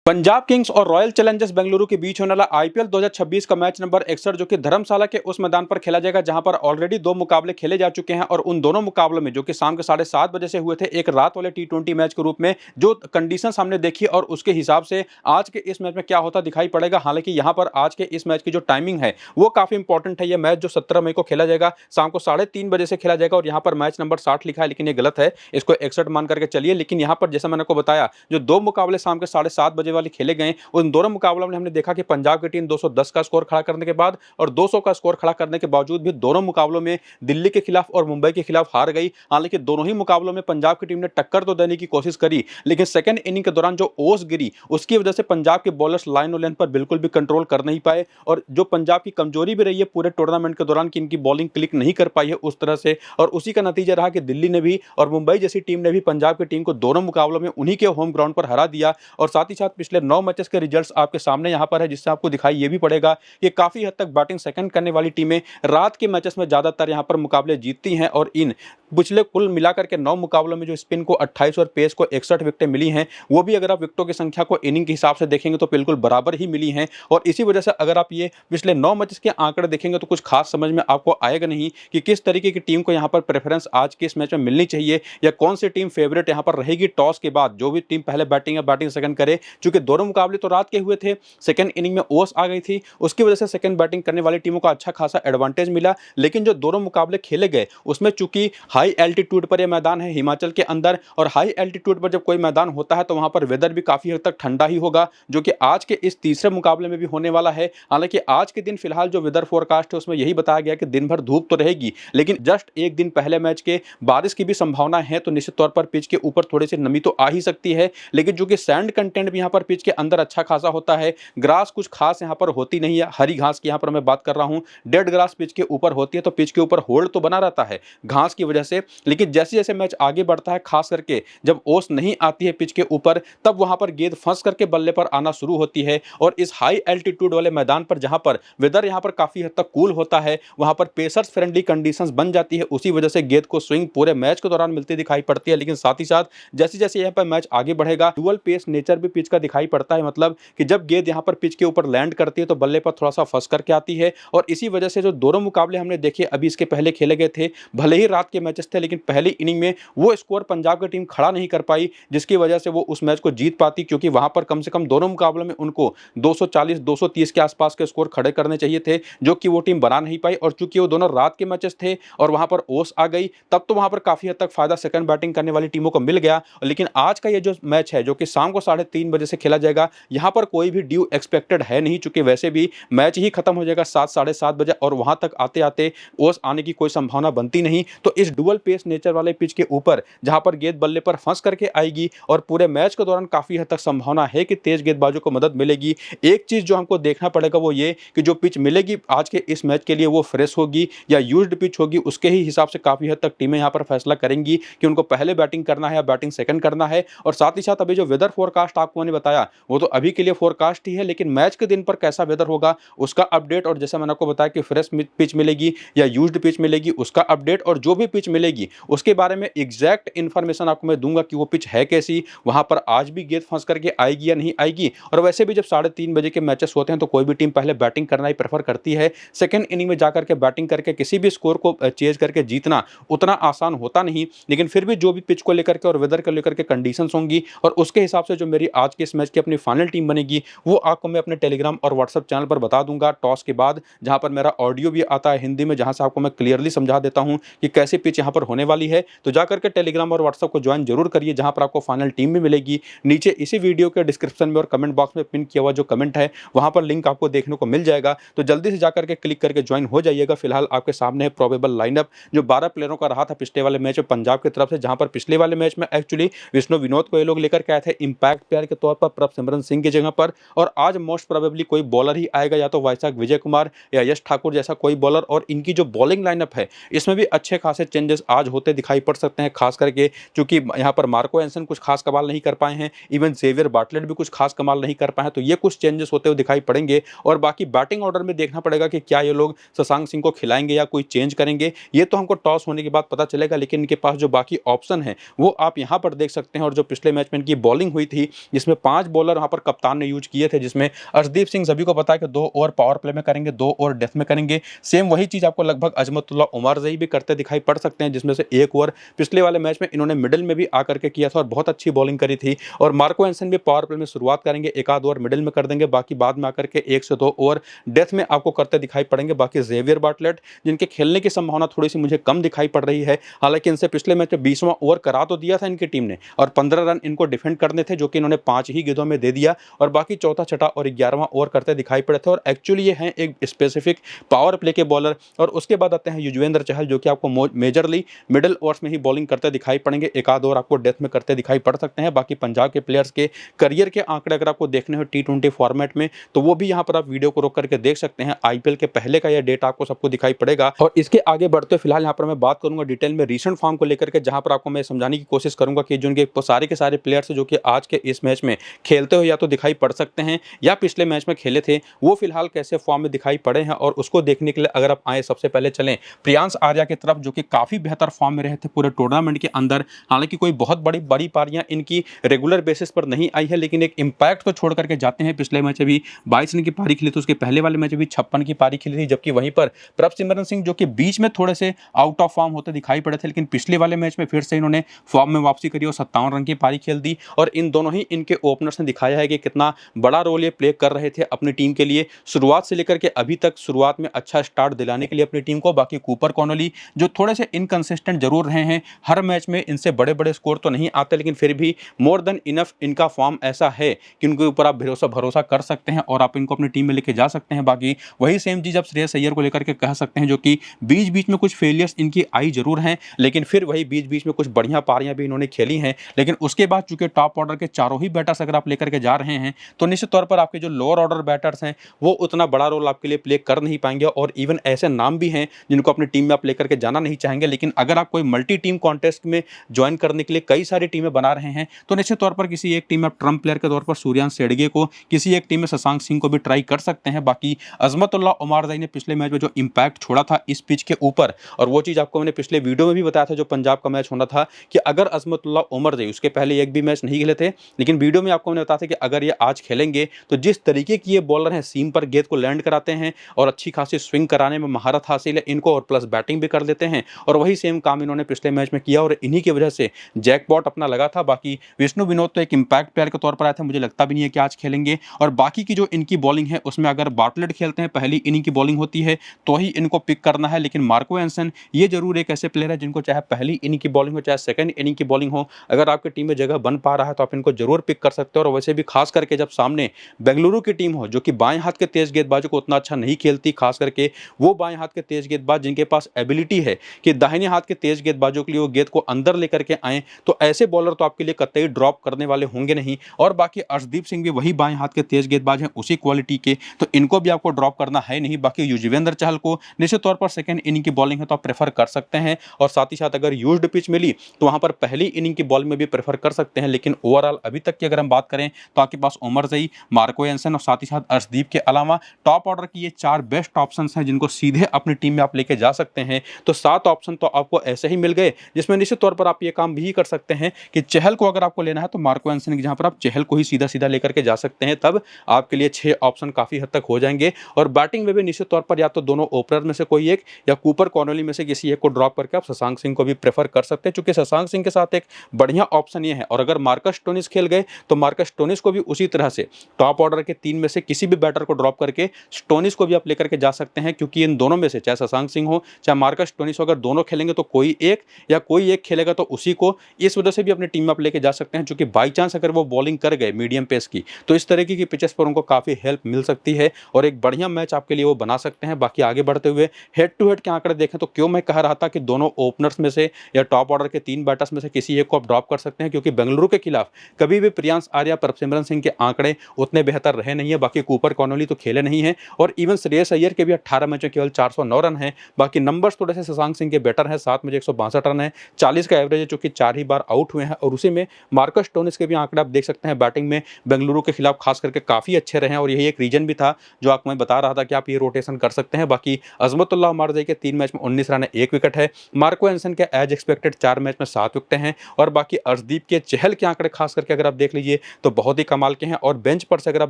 Punjab Kings और royal Challengers Bengaluru के बीच होने वाला आईपीएल 2026 का मैच नंबर 61 जो कि धर्मशाला के उस मैदान पर खेला जाएगा जहां पर ऑलरेडी दो मुकाबले खेले जा चुके हैं और उन दोनों मुकाबलों में जो कि शाम के 7:30 बजे से हुए थे एक रात वाले टी20 मैच के रूप में जो कंडीशन हमने देखी और उसके हिसाब से आज के इस मैच में क्या होता दिखाई पड़ेगा। हालांकि यहाँ पर आज के इस मैच की जो टाइमिंग है वो काफी इंपॉर्टेंट है। यह मैच जो 17 मई को खेला जाएगा शाम को 3:30 बजे से खेला जाएगा और यहाँ पर मैच नंबर 60 लिखा है लेकिन ये गलत है, इसको 61 मान करके चलिए। लेकिन यहाँ पर जैसा मैंने आपको बताया जो दो मुकाबले शाम के 7:30 बजे वाले खेले गए उन दोनों मुकाबलों में हमने देखा कि पंजाब की टीम 210 का स्कोर खड़ा करने के बाद और 200 का स्कोर खड़ा करने के बावजूद भी दोनों मुकाबलों में दिल्ली के खिलाफ और मुंबई के खिलाफ हार गई। हालांकि दोनों ही मुकाबलों में पंजाब की टीम ने टक्कर तो देने की कोशिश करी लेकिन सेकंड इनिंग के दौरान जो ओस गिरी उसकी वजह से पंजाब के बॉलर्स लाइन और लेंथ पर बिल्कुल भी कंट्रोल कर नहीं पाए और जो पंजाब की कमजोरी भी रही है पूरे टूर्नामेंट के दौरान कि इनकी बॉलिंग क्लिक नहीं कर पाई है उस तरह से, और उसी का नतीजा रहा कि दिल्ली ने भी और मुंबई जैसी टीम ने भी पंजाब की टीम को दोनों मुकाबलों में उन्हीं के होम ग्राउंड पर हरा दिया। और साथ ही साथ पिछले 9 मैचेस के रिजल्ट्स आपके सामने यहां पर है जिससे आपको दिखाई ये भी पड़ेगा कि काफी हद तक बैटिंग सेकंड करने वाली टीमें रात के मैचेस में ज्यादातर यहां पर मुकाबले जीतती हैं और इन पिछले कुल मिलाकर के 9 मुकाबलों में जो स्पिन को 28 और पेस को 61 विकेटें मिली हैं वो भी अगर आप विकेटों की संख्या को इनिंग के हिसाब से देखेंगे तो बिल्कुल बराबर ही मिली हैं। और इसी वजह से अगर आप ये पिछले 9 मैचेस के आंकड़े देखेंगे तो कुछ खास समझ में आपको आएगा नहीं कि किस तरीके की टीम को यहां पर प्रेफरेंस आज के इस मैच में मिलनी चाहिए या कौन सी टीम फेवरेट यहां पर रहेगी टॉस के बाद। जो भी टीम पहले बैटिंग या बैटिंग सेकंड करे, चूंकि दोनों मुकाबले तो रात के हुए थे, सेकंड इनिंग में ओस आ गई थी, उसकी वजह से सेकंड बैटिंग करने वाली टीमों को अच्छा खासा एडवांटेज मिला। लेकिन जो दोनों मुकाबले खेले गए उसमें चूंकि हाई एल्टीट्यूड पर यह मैदान है हिमाचल के अंदर और हाई एल्टीट्यूड पर जब कोई मैदान होता है तो वहां पर वेदर भी काफी हद तक ठंडा ही होगा जो कि आज के इस तीसरे मुकाबले में भी होने वाला है। हालांकि आज के दिन फिलहाल जो वेदर फोरकास्ट है उसमें यही बताया गया कि दिन भर धूप तो रहेगी लेकिन जस्ट एक दिन पहले मैच के बारिश की भी संभावना है, तो निश्चित तौर पर पिच के ऊपर थोड़ी सी नमी तो आ ही सकती है। लेकिन जो कि सैंड कंटेंट भी यहाँ पर पिच के अंदर अच्छा खासा होता है, ग्रास कुछ खास यहाँ पर होती नहीं है, हरी घास की यहाँ पर मैं बात कर रहा हूँ, डेड ग्रास पिच के ऊपर होती है तो पिच के ऊपर होल्ड तो बना रहता है घास की वजह से। लेकिन जैसे जैसे मैच आगे बढ़ता है खास करके जब ओस नहीं आती है पिच के ऊपर तब वहां पर गेंद फंस करके बल्ले पर आना शुरू होती है और इस हाई एल्टीट्यूड वाले मैदान पर जहां पर वेदर यहां पर काफी हद तक कूल होता है वहां पर पेसर्स फ्रेंडली कंडीशंस बन जाती है। उसी वजह से गेंद को स्विंग पूरे मैच के दौरान मिलती दिखाई पड़ती है। लेकिन साथ ही साथ जैसे जैसे यहां पर मैच आगे बढ़ेगा डुअल पेस नेचर भी पिच का दिखाई पड़ता है, मतलब कि जब गेंद यहां पर पिच के ऊपर लैंड करती है तो बल्ले पर थोड़ा सा फंस करके आती है। और इसी वजह से जो दोनों मुकाबले हमने देखे अभी इसके पहले खेले गए थे, भले ही रात के मैचेस थे लेकिन पहली इनिंग में वो स्कोर पंजाब की टीम खड़ा नहीं कर पाई जिसकी वजह से वो उस मैच को जीत पाती, क्योंकि वहां पर कम से कम दोनों मुकाबलों में उनको 240-230 के आसपास के स्कोर खड़े करने चाहिए थे जो कि वो टीम बना नहीं पाई। और चूंकि वो दोनों रात के मैचेस थे और वहां पर ओस आ गई तब तो वहां पर काफी हद तक फायदा सेकंड बैटिंग करने वाली टीमों को मिल गया। लेकिन आज का ये जो मैच है जो कि शाम को 3:30 बजे से खेला जाएगा यहां पर कोई भी ड्यू एक्सपेक्टेड है नहीं, चूंकि वैसे भी मैच ही खत्म हो जाएगा 7-7:30 बजे और वहां तक आते आते ओस आने की कोई संभावना बनती नहीं। तो इस डुअल पेस नेचर वाले पिच के ऊपर जहां पर गेंद बल्ले पर फंस करके आएगी और पूरे मैच के दौरान काफी हद तक संभावना है कि तेज गेंदबाजों को मदद मिलेगी। एक चीज जो हमको देखना पड़ेगा वो ये कि जो पिच मिलेगी आज के इस मैच के लिए वो फ्रेश होगी या यूज्ड पिच होगी, उसके ही हिसाब से काफी हद तक टीमें यहां पर फैसला करेंगी कि उनको पहले बैटिंग करना है या बैटिंग सेकंड करना है। और साथ ही साथ अभी जो वेदर फोरकास्ट आपको मैंने बताया वो तो अभी के लिए फोरकास्ट ही है, लेकिन मैच के दिन पर कैसा वेदर होगा उसका अपडेट और जैसा मैंने आपको बताया कि फ्रेश पिच मिलेगी या यूज्ड पिच मिलेगी उसका अपडेट और जो भी पिच मिलेगी उसके बारे में एग्जैक्ट इन्फॉर्मेशन आपको मैं दूंगा कि वो पिच है कैसी, वहां पर आज भी गेंद फंस करके आएगी या नहीं आएगी। और वैसे भी जब 3:30 बजे के मैचेस होते हैं तो कोई भी टीम पहले बैटिंग करना ही प्रेफर करती है। सेकंड इनिंग में जाकर के बैटिंग करके किसी भी स्कोर को चेज करके जीतना उतना आसान होता नहीं, लेकिन फिर भी जो भी पिच को लेकर के और वेदर को लेकर के कंडीशंस होंगी और उसके हिसाब से जो मेरी आज के इस मैच की अपनी फाइनल टीम बनेगी वो आपको मैं अपने टेलीग्राम और व्हाट्सएप चैनल पर बता दूंगा टॉस के बाद, जहां पर मेरा ऑडियो भी आता है हिंदी में जहां से आपको मैं क्लियरली समझा देता हूं कि कैसे पिच यहां पर होने वाली है। तो जाकर के टेलीग्राम और व्हाट्सएप को ज्वाइन जरूर करिए जहां पर आपको फाइनल टीम भी मिलेगी। नीचे इसी वीडियो के डिस्क्रिप्शन में और कमेंट बॉक्स में पिन किया हुआ जो कमेंट है वहां पर लिंक आपको देखने को मिल जाएगा, तो जल्दी से जाकर के क्लिक करके ज्वाइन हो जाइएगा। फिलहाल आपके सामने है प्रोबेबल लाइनअप जो 12 प्लेयरों का रहा था पिछले वाले मैच में पंजाब की तरफ से, जहां पर पिछले वाले मैच में एक्चुअली विष्णु विनोद को ये लोग लेकर के आए थे इंपैक्ट प्लेयर के तौर पर प्रभसिमरन सिंह की जगह पर, और आज मोस्ट प्रोबेबली कोई बॉलर ही आएगा या तो वैशाख विजय कुमार या यश ठाकुर जैसा कोई बॉलर। और इनकी जो बॉलिंग लाइनअप है इसमें भी अच्छे खासे चेंजेस आज होते दिखाई पड़ सकते हैं, खास करके क्योंकि यहाँ पर मार्को एंसन कुछ खास कमाल नहीं कर पाए हैं, इवन जेवियर बाटलेट भी कुछ खास कमाल नहीं कर पाए हैं, तो ये कुछ चेंजेस होते हुए दिखाई पड़ेंगे। और बाकी बैटिंग ऑर्डर में देखना पड़ेगा कि क्या ये लोग शशांक सिंह को खिलाएंगे या कोई चेंज करेंगे, ये तो हमको टॉस होने के बाद पता चलेगा। लेकिन इनके पास जो बाकी ऑप्शन है वो आप यहाँ पर देख सकते हैं। और जो पिछले मैच में इनकी बॉलिंग हुई थी जिसमें 5 बॉलर वहां पर कप्तान ने यूज किए थे, जिसमें अर्शदीप सिंह सभी को पता है कि 2 ओवर पावर प्ले में करेंगे, 2 ओवर डेथ में करेंगे। सेम वही चीज आपको लगभग अजमतुल्ला उमरज़ई भी करते दिखाई पड़ सकते हैं, जिसमें से 1 ओवर पिछले वाले मैच में इन्होंने मिडिल में भी आकर के किया था और बहुत अच्छी बॉलिंग करी थी। और मार्को एंसन भी पावर प्ले में शुरुआत करेंगे, 1 आध ओवर मिडिल में कर देंगे, बाकी बाद में आकर के 1 से 2 ओवर डेथ में आपको करते दिखाई पड़ेंगे। बाकी जेवियर बार्टलेट, जिनके खेलने की संभावना थोड़ी सी मुझे कम दिखाई पड़ रही है, हालांकि इनसे पिछले मैच में 20वां ओवर करा तो दिया था इनकी टीम ने और 15 रन इनको डिफेंड करने थे, जो कि इन्होंने 5 ही गेंदों में दे दिया और बाकी चौथा, छठा और 11वां ओवर करते दिखाई पड़े थे। और एक्चुअली ये हैं एक स्पेसिफिक पावर प्ले के बॉलर। और उसके बाद आते हैं युजवेंद्र चहल, जो कि आपको मेजरली मिडिल ओवर्स में ही बॉलिंग करते दिखाई पड़ेंगे, 1 आध ओवर आपको डेथ में करते दिखाई पड़ सकते हैं। बाकी पंजाब के प्लेयर्स के करियर के आंकड़े अगर आपको देखने हो T20 फॉर्मेट में, तो वो भी यहाँ पर आप वीडियो को रोक करके देख सकते हैं। आईपीएल के पहले का यह डेटा आपको सबको दिखाई पड़ेगा। और इसके आगे बढ़ते फिलहाल यहाँ पर मैं बात करूंगा डिटेल में रीसेंट फॉर्म को लेकर के, जहां पर आपको मैं समझाने की कोशिश करूंगा कि जो उनके सारे के सारे प्लेयर्स जो कि आज के इस मैच में खेलते हो या तो दिखाई पड़ सकते हैं या पिछले मैच में खेले थे, वो फिलहाल कैसे फॉर्म में दिखाई पड़े हैं। और उसको देखने के लिए अगर आप आए, सबसे पहले चलें प्रियांश आर्या की तरफ, जो कि काफी बेहतर फॉर्म में रहे थे पूरे टूर्नामेंट के अंदर। हालांकि कोई बहुत बड़ी पारियां इनकी रेगुलर बेसिस पर नहीं आई है, लेकिन एक इंपैक्ट तो छोड़ करके जाते हैं। पिछले मैच में भी 22 रन की पारी खेली थी, उसके पहले वाले मैच में भी 56 की पारी खेली थी, जबकि वहीं पर प्रभसिमरन सिंह जो कि बीच में थोड़े से आउट ऑफ फॉर्म होते दिखाई पड़े थे, लेकिन पिछले वाले मैच में फिर से इन्होंने फॉर्म में वापसी करी और 57 रन की पारी खेल दी। और इन दोनों ही इनके ओपनर्स ने दिखाया है कि कितना बड़ा रोल ये प्ले कर रहे थे अपनी टीम के लिए, शुरुआत से लेकर के अभी तक। शुरुआत में अच्छा स्टार्ट दिलाने के लिए अपनी टीम को। बाकी कूपर कॉनोली जो थोड़े से इनकंसिस्टेंट जरूर रहे हैं, हर मैच में इनसे बड़े स्कोर तो नहीं आते, लेकिन फिर भी मोर देन इनफ इनका फॉर्म ऐसा है कि उनके ऊपर आप भरोसा कर सकते हैं और आप इनको अपनी टीम में लेके जा सकते हैं। बाकी वही सेम चीज आप श्रेयस अय्यर को लेकर के कह सकते हैं, जो कि बीच में कुछ फेलियर्स इनकी आई जरूर हैं, लेकिन फिर वही बीच में कुछ बढ़िया पारियां भी इन्होंने खेली हैं। लेकिन उसके बाद चूंकि टॉप ऑर्डर के चारों ही बैटर्स अगर आप लेकर के जा रहे हैं, तो निश्चित तौर पर आपके जो लोअर ऑर्डर बैटर्स हैं वो उतना बड़ा रोल आपके लिए प्ले कर नहीं पाएंगे। और इवन ऐसे नाम भी हैं जिनको अपनी टीम में आप लेकर के जाना नहीं चाहेंगे, लेकिन अगर आप कोई मल्टी टीम कॉन्टेस्ट में ज्वाइन करने के लिए कई सारी टीमें बना रहे हैं, तो निश्चित तौर पर किसी एक टीम में आप ट्रम्प प्लेयर के तौर पर सूर्यांश सेडगे को, किसी एक टीम में शशांक सिंह को भी ट्राई कर सकते हैं। बाकी अजमतुल्ला उमरज़ई ने पिछले मैच में जो इंपैक्ट छोड़ा था इस पिच के ऊपर, और वो चीज़ आपको मैंने पिछले वीडियो में भी बताया था जो पंजाब का मैच होना था, कि अगर अजमतुल्ला उमरज़ई उसके पहले एक भी मैच नहीं खेले थे, लेकिन वीडियो में आपको मैंने बताया था कि अगर ये आज खेलेंगे तो जिस तरीके की ये बॉलर हैं, सीम पर गेंद को लैंड कराते हैं और अच्छी खासी स्विंग कराने में महारत हासिल है इनको, और प्लस बैटिंग भी कर लेते हैं। और वही सेम काम इन्होंने पिछले मैच में किया और इन्हीं की वजह से जैकपॉट अपना लगा था। बाकी विष्णु विनोद तो एक इंपैक्ट प्लेयर के तौर पर आए थे, मुझे लगता भी नहीं है कि आज खेलेंगे। और बाकी की जो इनकी बॉलिंग है उसमें अगर बार्टलेट खेलते हैं, पहली इनिंग की बॉलिंग होती है तो ही इनको पिक करना है। लेकिन मार्को एंसन ये जरूर एक ऐसे प्लेयर है जिनको चाहे पहली इनिंग की बॉलिंग हो चाहे सेकंड इनिंग की बॉलिंग हो, अगर आपकी टीम में जगह बन पा रहा है तो आप इनको जरूर पिक कर सकते हो। और वैसे भी खास करके जब सामने बेंगलुरु की टीम हो जो कि बाएं हाथ के तेज गेंदबाजों को उतना अच्छा नहीं खेलती, खास करके वो बाएं हाथ के तेज गेंदबाज जिनके पास एबिलिटी है कि दाहिने हाथ के तेज गेंदबाजों के लिए वो गेंद को अंदर लेकर के आए, तो ऐसे बॉलर तो आपके लिए कतई ड्रॉप करने वाले होंगे नहीं। और बाकी अर्शदीप सिंह भी वही बाएं हाथ के तेज गेंदबाज हैं उसी क्वालिटी के, तो इनको भी आपको ड्रॉप करना है नहीं। बाकी युजवेंद्र चहल को निश्चित तौर पर सेकंड इनिंग की बॉलिंग है तो आप प्रेफर कर सकते हैं, और साथ ही साथ अगर यूज्ड पिच मिली तो वहां पर पहली इनिंग की बॉलिंग में भी प्रेफर कर सकते हैं। लेकिन ओवरऑल अभी तक की अगर हम बात करें तो आपके पास उमरज़ई, मार्को एंसन और साथ ही साथ अर्शदीप के अलावा टॉप ऑर्डर की ये 4 बेस्ट ऑप्शंस हैं जिनको सीधे अपनी टीम में आप लेके जा सकते हैं। तो 7 ऑप्शन तो आपको ऐसे ही मिल गए, जिसमें निश्चित तौर पर आप ये काम भी कर सकते हैं कि चहल को अगर आपको लेना है तो मार्को एंसन की जहां पर आप चहल को ही सीधा लेकर के जा सकते हैं, तब आपके लिए 6 ऑप्शन काफी हद तक हो जाएंगे। और बैटिंग में भी निश्चित तौर पर या तो दोनों ओपनर में से कोई एक या कूपर कॉनोली में से किसी एक को ड्रॉप करके आप शशांक सिंह को भी प्रेफर कर सकते हैं, क्योंकि शशांक सिंह के साथ एक बढ़िया ऑप्शन ये है। और अगर मार्कस स्टोनिस खेल गए तो मार्कस स्टोनिस को भी उसी तरह से टॉप ऑर्डर के 3 में से किसी भी बैटर को ड्रॉप करके स्टोनिस को भी आप लेकर के जा सकते हैं, क्योंकि इन दोनों में से चाहे शशांक सिंह हो चाहे मार्कस स्टोनिस हो, अगर दोनों खेलेंगे तो कोई एक खेलेगा तो उसी को, इस वजह से भी अपनी टीम में आप लेके जा सकते हैं। क्योंकि बाई चांस अगर वो बॉलिंग कर गए मीडियम पेस की तो इस तरीके की पिचेस पर उनको काफी हेल्प मिल सकती है और एक बढ़िया मैच आपके लिए वो बना सकते हैं। बाकी आगे बढ़ते हुए हेड टू हेड के आंकड़े देखें तो क्यों मैं कह रहा था कि दोनों ओपनर्स में से या टॉप ऑर्डर के 3 बैटर्स में से किसी एक को आप ड्रॉप कर सकते हैं, क्योंकि बेंगलुरु के खिलाफ कभी भी प्रियांश आर्या, प्रभसिमरन सिंह के आंकड़े उतने बेहतर रहे नहीं है। बाकी कूपर कॉनोली तो खेले नहीं है और इवन श्रेयस अय्यर के भी 18 मैचों केवल 409 रन है। बाकी नंबर्स थोड़े से शशांक सिंह के बेटर हैं, 7 में 162 रन है, 40 का एवरेज है, जो कि 4 ही बार आउट हुए हैं। और उसी में मार्कस स्टोनिस के भी आंकड़े आप देख सकते हैं, बैटिंग में बेंगलुरु के खिलाफ खास करके काफी अच्छे रहे हैं और यही एक रीजन भी था जो आपको मैं बता रहा था कि आप ये रोटेशन कर सकते हैं। बाकी अजमतुल्ला उमरज़ई के 3 मैच में 19 रन है, 1 विकेट है। मार्को एंसन के एज एक्सपेक्टेड 4 मैच में 7 विकेट हैं। और बाकी अर्शदीप के, चहल के आंकड़े खास करके अगर आप देख लीजिए तो बहुत ही कमाल के हैं। और बेंच पर से अगर आप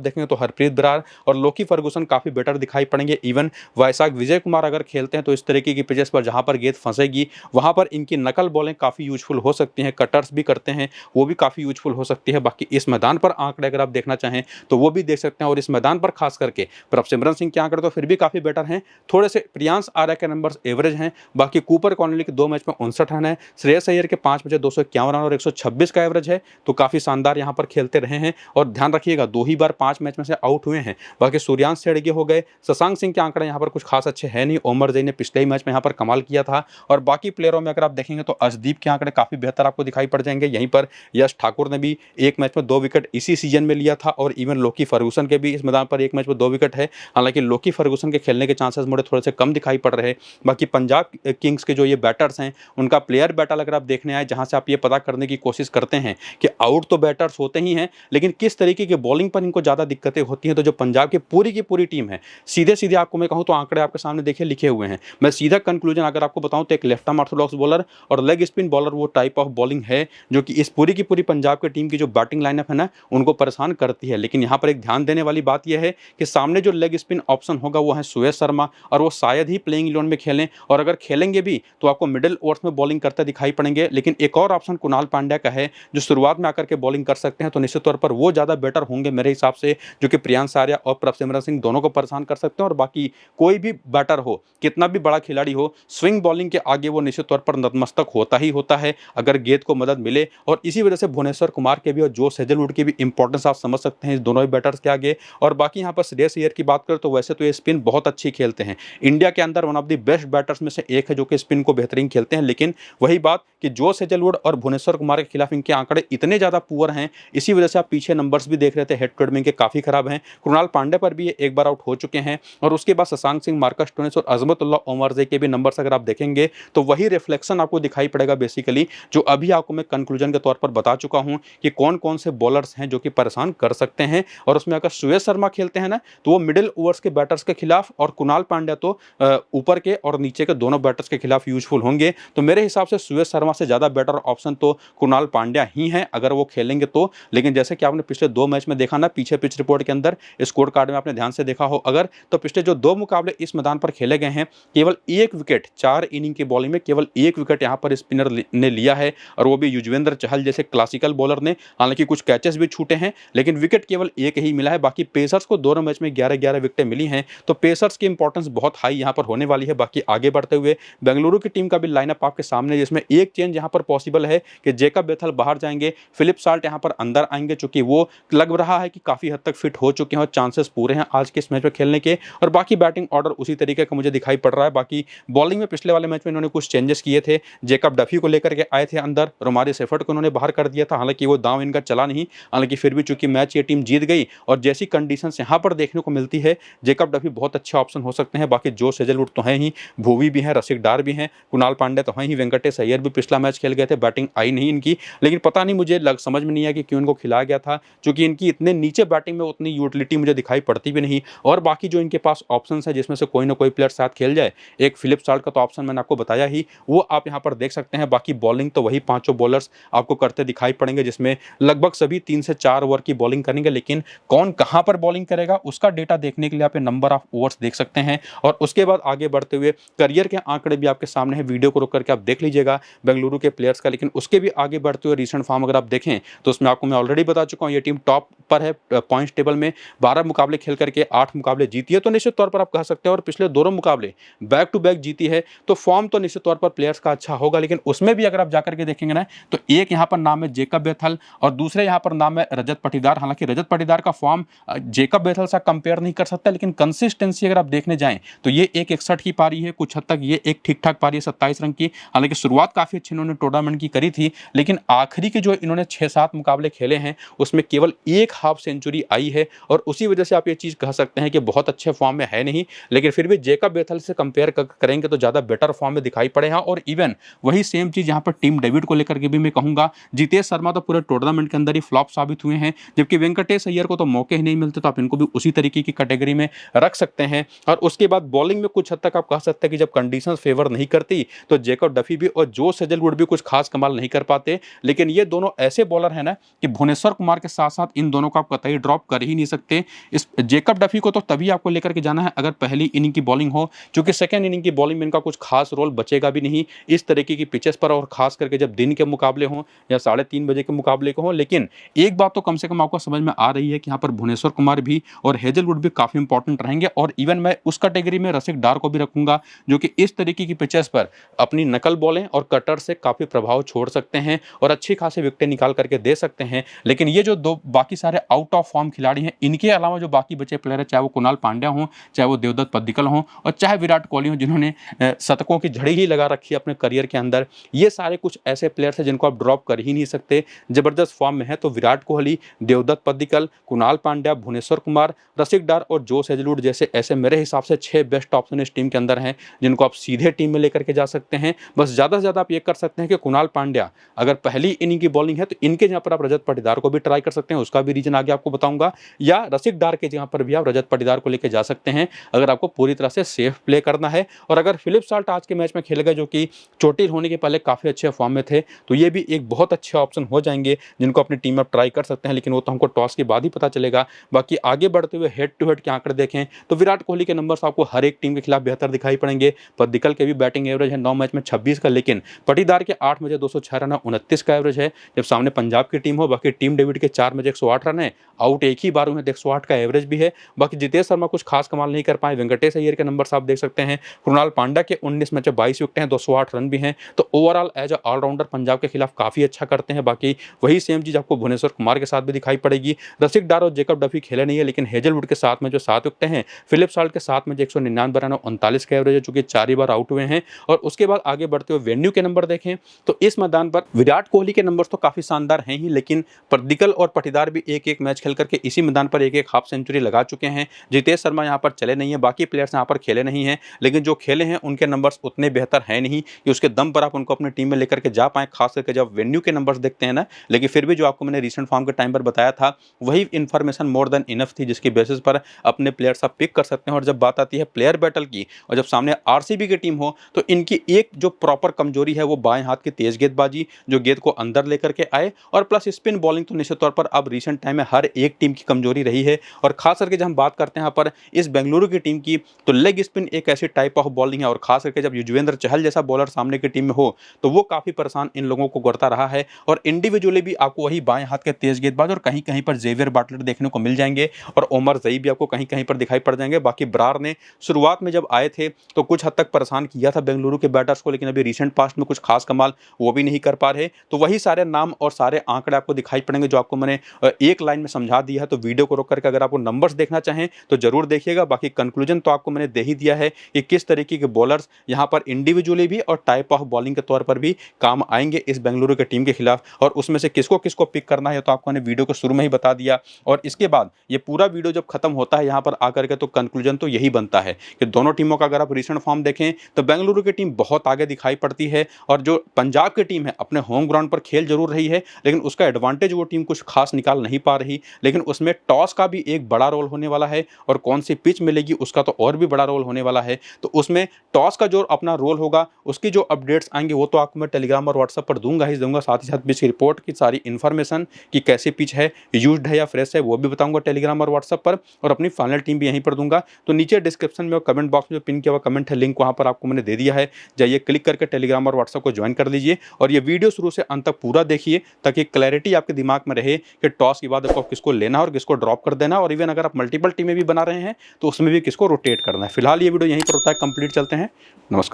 देखेंगे तो हरप्रीत बरार और लोकी फर्गूसन काफ़ी बेटर दिखाई पड़ेंगे। इवन वैशाख विजय कुमार अगर खेलते हैं तो इस तरीके की पिचेस पर जहाँ पर गेंद फंसेगी वहाँ पर इनकी नकल बॉलें काफ़ी यूजफुल हो सकती हैं। कटर्स भी करते हैं, वो भी काफ़ी यूजफुल हो सकती है। बाकी इस मैदान पर आंकड़े अगर आप देखना चाहें तो वो भी देख सकते हैं। और इस मैदान पर खास करके प्रभसिमरन सिंह के आंकड़े तो फिर भी काफ़ी बेटर हैं। थोड़े से प्रियांश आर्या के नंबर्स एवरेज हैं। बाकी कूपर कॉर्नली के 2 मैच में 59 रन है। श्रेयस अय्यर के 5 मैच 251 रन और 126 का एवरेज है। तो काफ़ी शानदार यहाँ पर खेलते रहे हैं। और ध्यान रखिएगा 2 ही बार 5 मैच में से आउट हुए हैं। बाकी सूर्यांश सेड़गे हो गए, शशांक सिंह के आंकड़े यहाँ पर कुछ खास अच्छे हैं नहीं। ओमर जई ने पिछले ही मैच में यहाँ पर कमाल किया था। और बाकी प्लेयरों में अगर आप देखेंगे तो अर्शदीप के आंकड़े काफ़ी बेहतर आपको दिखाई पड़ जाएंगे। यहीं पर यश ठाकुर ने भी एक मैच में 2 विकेट इसी सीजन में लिया था। और इवन लोकी फर्गूसन के भी इस मैदान पर एक मैच में 2 विकेट है। हालांकि लोकी फर्गूसन के खेलने के चांसेस मुझे थोड़े से कम दिखाई पड़ रहे हैं। बाकी पंजाब किंग्स के जो ये बैटर्स हैं उनका प्लेयर बैटल अगर आप देखने आए जहां से आप ये पता करने की कोशिश करते हैं कि आउट तो बैटर्स होते ही हैं लेकिन किस तरीके की बॉलिंग पर इनको ज़्यादा दिक्कतें होती हैं, तो जो पंजाब की पूरी टीम है सीधे सीधे आपको मैं कहूँ तो आंकड़े आपके सामने देखिए लिखे हुए हैं। मैं सीधा कंक्लूजन अगर आपको बताऊं तो एक लेफ्ट आर्म ऑर्थोडॉक्स बॉलर और लेग स्पिन बॉलर वो टाइप ऑफ बॉलिंग है जो कि इस पूरी की पूरी पंजाब की टीम की जो बैटिंग लाइनअप है ना उनको परेशान करती है। लेकिन यहाँ पर एक ध्यान देने वाली बात यह है कि सामने जो लेग स्पिन ऑप्शन होगा वो है सुयश शर्मा और वो शायद ही प्लेइंग 11 में खेलें। और अगर खेलेंगे भी तो आपको मिडिल ओवर्स में बॉलिंग करते दिखाई पड़ेंगे। लेकिन एक और ऑप्शन कुणाल पांड्या का है जो शुरुआत में आकर के बॉलिंग कर सकते हैं। तो निश्चित तौर पर वो ज़्यादा बेटर होंगे मेरे हिसाब से, जो कि प्रियांश आर्या और प्रभसिमरन सिंह दोनों को परेशान कर सकते हैं। और बाकी कोई भी बैटर हो, कितना भी बड़ा खिलाड़ी हो, स्विंग बॉलिंग के आगे वो निश्चित तौर पर नतमस्तक होता ही होता है अगर गेंद को मदद मिले। और इसी वजह से भुवनेश्वर कुमार के भी और जोश हेजलवुड की भी इंपॉर्टेंस आप समझ सकते हैं इस दोनों ही बैटर्स के आगे। और बाकी यहाँ पर श्रेयस अय्यर की बात करें तो वैसे तो ये स्पिन बहुत अच्छी खेलते हैं, इंडिया के अंदर one of the best batters में से एक है जो कि स्पिन को बेहतरीन खेलते हैं। लेकिन वही बात कि जोश हेजलवुड और भुवनेश्वर कुमार के खिलाफ इनके आंकड़े इतने ज़्यादा पुअर हैं, इसी वजह से आप पीछे नंबर्स भी देख रहे थे हेड टू हेड में इनके काफ़ी खराब हैं। कृणाल पांड्या पर भी एक बार आउट हो चुके हैं। और उसके बाद शशांक सिंह, मार्कस स्टोइनिस और अजमतुल्लाह ओमरज़ई के भी नंबर्स अगर आप देखेंगे तो वही रिफ्लेक्शन आपको दिखाई पड़ेगा बेसिकली जो अभी आपको मैं कंक्लूजन के तौर पर बता चुका हूं कि कौन कौन से बॉलर्स हैं जो कि परेशान कर सकते हैं। और उसमें अगर सुयश शर्मा खेलते हैं ना तो वो मिडिल ओवर्स के बैटर्स के खिलाफ और कुणाल पांड्या तो ऊपर के और नीचे के दोनों बैटर्स के खिलाफ यूजफुल होंगे। तो मेरे हिसाब से सुयश शर्मा से ज़्यादा बेटर ऑप्शन तो कुणाल पांड्या ही हैं अगर वो खेलेंगे तो। लेकिन जैसे कि आपने पिछले 2 मैच में देखा ना, पीछे पिच रिपोर्ट के अंदर स्कोर कार्ड में आपने ध्यान से देखा हो अगर, तो पिछले जो 2 मुकाबले इस मैदान पर खेले गए हैं केवल 1 विकेट 4 इनिंग की बॉलिंग में केवल 1 विकेट यहाँ पर स्पिनर ने लिया है और वो भी युजवेंद्र चहल जैसे क्लासिकल बॉलर ने। हालांकि कुछ कैचेस भी छूटे हैं लेकिन विकेट केवल 1 ही मिला है। बाकी पेसर्स को दोनों मैच में 11-11 विकेटें मिली हैं। तो पेसर्स की इंपॉर्टेंस बहुत हाई यहाँ पर होने वाली है। बाकी आगे बढ़ते हुए बेंगलुरु की टीम का भी लाइनअप आपके सामने, जिसमें एक चेंज यहाँ पर पॉसिबल है कि जेकब बेथल बाहर जाएंगे, फिलिप साल्ट यहाँ पर अंदर आएंगे, चूंकि वो लग रहा है कि काफी हद तक फिट हो चुके हैं और चांसेस पूरे हैं आज के इस मैच में खेलने के। और बाकी बैटिंग ऑर्डर उसी तरीके का मुझे दिखाई पड़ रहा है। बाकी बॉलिंग में पिछले वाले मैच में इन्होंने कुछ चेंजेस किए थे, जेकब डफी को लेकर के आए थे अंदर, रोमारी सेफर्ट को उन्होंने बाहर कर दिया था। हालांकि वो दांव इनका चला नहीं, हालांकि फिर भी चूंकि मैच ये टीम जीत गई और जैसी कंडीशंस यहाँ पर देखने को मिलती है जेकब डफी बहुत अच्छे ऑप्शन हो सकते हैं। बाकी जोश हेजलवुड तो है ही, भूवी भी हैं, रसिक डार भी हैं, कुणाल पांड्या तो हैं ही, वेंकटेश अय्यर भी पिछला मैच खेल गए थे, बैटिंग आई नहीं इनकी। लेकिन पता नहीं मुझे समझ में नहीं आया कि क्यों इनको खिलाया गया था, क्योंकि इनकी इतने नीचे बैटिंग में उतनी यूटिलिटी मुझे दिखाई पड़ती भी नहीं। और बाकी जो इनके पास ऑप्शंस है जिसमें से कोई ना कोई प्लेयर साथ खेल जाए, एक फिलिप साल्ट का तो ऑप्शन मैंने आपको बताया ही, वो आप यहाँ पर देख सकते हैं। बाकी बॉलिंग तो वही 5 बॉलर्स आपको करते दिखाई पड़ेंगे जिसमें लगभग सभी 3 से 4 ओवर की बॉलिंग करेंगे। लेकिन कौन कहां पर बॉलिंग करेगा उसका डेटा देखने के लिए आप नंबर ऑफ ओवर्स देख सकते हैं। और उसके बाद आगे बढ़ते हुए करियर के आंकड़े भी आपके सामने है, वीडियो को रोक करके आप देख लीजिएगा बेंगलुरु के प्लेयर्स का। लेकिन उसके भी आगे बढ़ते हुए रीसेंट फॉर्म अगर आप देखें तो उसमें आपको मैं ऑलरेडी बता चुका हूं ये टीम टॉप पर है पॉइंट्स टेबल में, 12 मुकाबले खेल करके 8 मुकाबले जीती है। तो निश्चित तौर पर आप कह सकते हैं, और पिछले दोनों मुकाबले बैक टू बैक जीती है, तो फॉर्म तो निश्चित तौर पर प्लेयर्स का अच्छा होगा। लेकिन उसमें भी अगर आप जाकर के देखेंगे ना तो एक यहाँ पर नाम है जेकब बेथल और दूसरे यहाँ पर नाम है रजत पाटीदार। हालांकि रजत पाटीदार का फॉर्म जेकब बेथल से कंपेयर नहीं कर सकता, लेकिन कंसिस्टेंसी अगर आप देखने जाएं तो ये एक 61 की पारी है, कुछ हद तक ये एक ठीक ठाक पारी है 27 रन की। हालांकि शुरुआत काफी अच्छी इन्होंने टूर्नामेंट की करी थी, लेकिन आखिरी के जो इन्होंने 6-7 मुकाबले खेले हैं उसमें केवल 1 हाफ सेंचुरी आई है। और उसी वजह से आप ये चीज कह सकते हैं कि बहुत अच्छे फॉर्म में है नहीं, लेकिन फिर भी जेकब बेथल से कंपेयर करेंगे तो ज्यादा बेटर फॉर्म में दिखाई पड़े हैं। और इवन वही सेम चीज यहाँ पर टीम डेविड को लेकर के भी मैं कहूंगा, जितेश शर्मा तो पूरे टूर्नामेंट के अंदर ही फ्लॉप साबित हुए हैं, जबकि वेंकटेश अय्यर को तो मौके ही नहीं मिलते, तो आप इनको भी उसी तरीके की कैटेगरी में रख सकते हैं। और उसके बाद बॉलिंग में कुछ हद तक आप कह सकते हैं कि जब कंडीशंस फेवर नहीं करती तो जेकब डफी भी और जोश हेजलवुड भी कुछ खास कमाल नहीं कर पाते। लेकिन ये दोनों ऐसे बॉलर हैं ना कि भुवनेश्वर कुमार के साथ साथ इन दोनों को आप कतई ड्रॉप कर ही नहीं सकते। इस जेकब डफी को तो तभी आपको लेकर के जाना है अगर पहली इनिंग की बॉलिंग हो, क्योंकि सेकंड इनिंग की बॉलिंग में इनका कुछ खास रोल बचेगा भी नहीं इस तरीके की पिचेस पर, और खास करके जब दिन के मुकाबले हों या 3:30 बजे के मुकाबले को हों। लेकिन एक बात तो कम से कम आपको समझ में आ रही है कि यहाँ पर भुवनेश्वर कुमार भी और हेजलवुड भी काफी इंपॉर्टेंट रहेंगे, और इवन मैं उस कैटेगरी में रसिक डार को भी रखूंगा जो कि इस तरीके की पिचेस पर अपनी नकल बॉलें और कटर से काफी प्रभाव छोड़ सकते हैं और अच्छी खासी विकेटें निकाल करके दे सकते हैं। लेकिन ये जो दो बाकी सारे आउट ऑफ फॉर्म खिलाड़ी हैं, इनके अलावा जो बाकी बचे प्लेयर है, चाहे वो कुणाल पांड्या हो, चाहे वो देवदत्त पद्दिकल हो, और चाहे विराट कोहली हो जिन्होंने शतकों की झड़ी ही लगा रखी है अपने करियर के अंदर, ये सारे कुछ ऐसे प्लेयर्स हैं जिनको आप ड्रॉप कर ही नहीं सकते। जबरदस्त फॉर्म में है तो विराट कोहली, देवदत्त पद्दिकल, कुणाल पांड्या, भुवनेश्वर कुमार, रसिक डार और जोस हेजलवुड जैसे ऐसे मेरे हिसाब से 6 बेस्ट ऑप्शन इस टीम के अंदर हैं जिनको आप सीधे टीम में लेकर के जा सकते हैं। बस ज़्यादा से ज़्यादा आप ये कर सकते हैं कि कुणाल पांड्या अगर पहली इनिंग की बॉलिंग है तो इनके जहाँ पर आप रजत पाटीदार को भी ट्राई कर सकते हैं, उसका भी रीजन आगे आपको बताऊंगा, या रसिक डार के जहाँ पर भी आप रजत पाटीदार को लेकर जा सकते हैं अगर आपको पूरी तरह से सेफ प्ले करना है। और अगर फिलिप साल्ट आज के मैच में खेल गए जो कि चोटिल होने के पहले काफ़ी अच्छे फॉर्म में थे, तो ये भी एक बहुत अच्छे ऑप्शन हो जाएंगे जिनको अपनी टीम में ट्राई कर सकते हैं। लेकिन वो तो हमको टॉस के बाद ही पता चलेगा। बाकी आगे बढ़ते हुए हेड टू हेड के आंकड़े देखें तो विराट कोहली के नंबर्स आपको हर एक टीम के खिलाफ बेहतर दिखाई पड़ेंगे। पद्दिकल के भी बैटिंग एवरेज है 9 मैच में 26 का, लेकिन पाटीदार के 8 मैच 206 रन 29 का एवरेज है। जब सामने पंजाब की टीम हो, बाकी टीम डेविड के 4 मैच 108 रन है, आउट एक ही बार हुए 108 का एवरेज भी है। बाकी जितेश शर्मा कुछ खास कमाल नहीं कर पाए। वेंकटेश अय्यर के नंबर्स आप देख सकते हैं। कुणाल पांड्या के 19 मैच 22 विकेट हैं, 208 रन भी हैं। तो ओवरऑल एज ऑलराउंडर पंजाब के खिलाफ काफी अच्छा करते हैं। बाकी वही सेम चीज आपको भुवनेश्वर कुमार के साथ भी दिखाई पड़ेगी। रसिक डार और जेकब डफी खेले नहीं है, लेकिन हेजलवुड के साथ में जो 7 विकेट हैं, फिलिप साल्ट के साथ में 199 रन 39 का एवरेज है, चूंकि 4 ही बार आउट हुए हैं। और उसके बाद आगे बढ़ते हुए वेन्यू के नंबर देखें तो इस मैदान पर विराट कोहली के नंबर्स तो काफी शानदार हैं ही, लेकिन पद्दिकल और पाटीदार भी एक-एक मैच खेल करके इसी मैदान पर एक-एक हाफ सेंचुरी लगा चुके हैं। जितेश शर्मा यहाँ पर चले नहीं है, बाकी प्लेयर्स यहाँ पर खेले नहीं हैं, लेकिन जो खेले हैं उनके नंबर्स उतने बेहतर हैं नहीं कि उसके दम पर आप उनको अपनी टीम में लेकर के जा पाएं, खास करके जब वेन्यू के नंबर्स देखते हैं ना। लेकिन फिर भी जो आपको मैंने रीसेंट फॉर्म के टाइम पर बताया था वही इन्फॉर्मेशन मोर देन इनफ थी जिसकी बेसिस पर अपने प्लेयर्स आप पिक कर सकते हैं। और जब बात आती है प्लेयर बैटल की और जब सामने आरसीबी की टीम हो तो इनकी एक जो प्रॉपर कमजोरी है वो बाएं हाथ की तेज गेंदबाजी, जो गेंद को अंदर लेकर के आए, और प्लस स्पिन बॉलिंग तो निश्चित तौर पर अब रीसेंट टाइम में हर एक टीम की कमजोरी रही है। और खास करके जब हम बात करते हैं यहाँ पर इस बेंगलुरु की टीम की, तो लेग स्पिन एक ऐसी टाइप ऑफ बॉलिंग है, और खास करके जब युजवेंद्र चहल जैसा बॉलर सामने की टीम में हो तो वो काफी परेशान इन लोगों को करता रहा है। और इंडिविजुअली भी आपको वही बाएं हाथ के तेज गेंदबाज और कहीं कहीं पर जेवियर बाटलर देखने को मिल जाएंगे, और ओमर जई भी आपको कहीं कहीं पर दिखाई पड़ जाएंगे। बाकी ब्रार ने शुरुआत में जब आए थे तो कुछ हद तक परेशान किया था बेंगलुरु के बैटर्स को, लेकिन अभी रिसेंट पास्ट में कुछ खास कमाल वो भी नहीं कर पा रहे। तो वही सारे नाम और सारे आंकड़े आपको दिखाई पड़ेंगे जो आपको मैंने एक लाइन में समझा दिया है। तो वीडियो को रोक करके अगर आपको नंबर्स देखना चाहें तो जरूर देखिएगा। बाकी कंक्लूजन तो आपको मैंने दे ही दिया है कि किस तरीके के बॉलर्स यहाँ पर इंडिविजुअली भी और टाइप ऑफ बॉलिंग के तौर पर भी काम आएंगे इस बेंगलुरु की टीम के खिलाफ, और उसमें से किसको किसको पिक करना है तो आपको मैंने वीडियो को शुरू में ही बता दिया। और इसके बाद ये पूरा वीडियो जब खत्म होता है यहाँ पर आकर के तो कंक्लूजन तो यही बनता है कि दोनों टीमों का अगर आप रिसेंट फॉर्म देखें तो बेंगलुरु की टीम बहुत आगे दिखाई पड़ती है, और जो पंजाब की टीम है अपने होम ग्राउंड पर खेल जरूर रही है, लेकिन उसका एडवांटेज वो टीम कुछ खास निकाल नहीं पा रही। लेकिन उसमें टॉस का भी एक बड़ा रोल होने वाला है, और कौन सी पिच मिलेगी उसका तो और भी बड़ा रोल होने वाला है। तो उसमें टॉस का जो अपना रोल होगा उसकी जो अपडेट्स आएंगे वो तो आपको मैं टेलीग्राम और व्हाट्सएप पर दूंगा ही दूंगा। साथ ही साथ पिच की रिपोर्ट की सारी इन्फॉर्मेशन कि कैसी पिच है, यूज्ड है या फ्रेश है, वो भी बताऊंगा टेलीग्राम और व्हाट्सएप पर, और अपनी फाइनल टीम भी यहीं पर दूंगा। तो नीचे डिस्क्रिप्शन में और कमेंट बॉक्स में जो पिन किया हुआ कमेंट है, लिंक वहां पर आपको मैंने दे दिया है, जाइए क्लिक करके टेलीग्राम और व्हाट्सएप को ज्वाइन कर लीजिए। और ये वीडियो शुरू से अंत तक पूरा देखिए ताकि क्लैरिटी आपके दिमाग में रहे कि टॉस के बाद आपको किसको लेना और किसको ड्रॉप कर देना, और इवन अगर आप मल्टीपल टीमें भी बना रहे हैं तो उसमें भी किसको रोटेट करना है। फिलहाल ये वीडियो यहीं पर होता है कंप्लीट। चलते हैं, नमस्कार।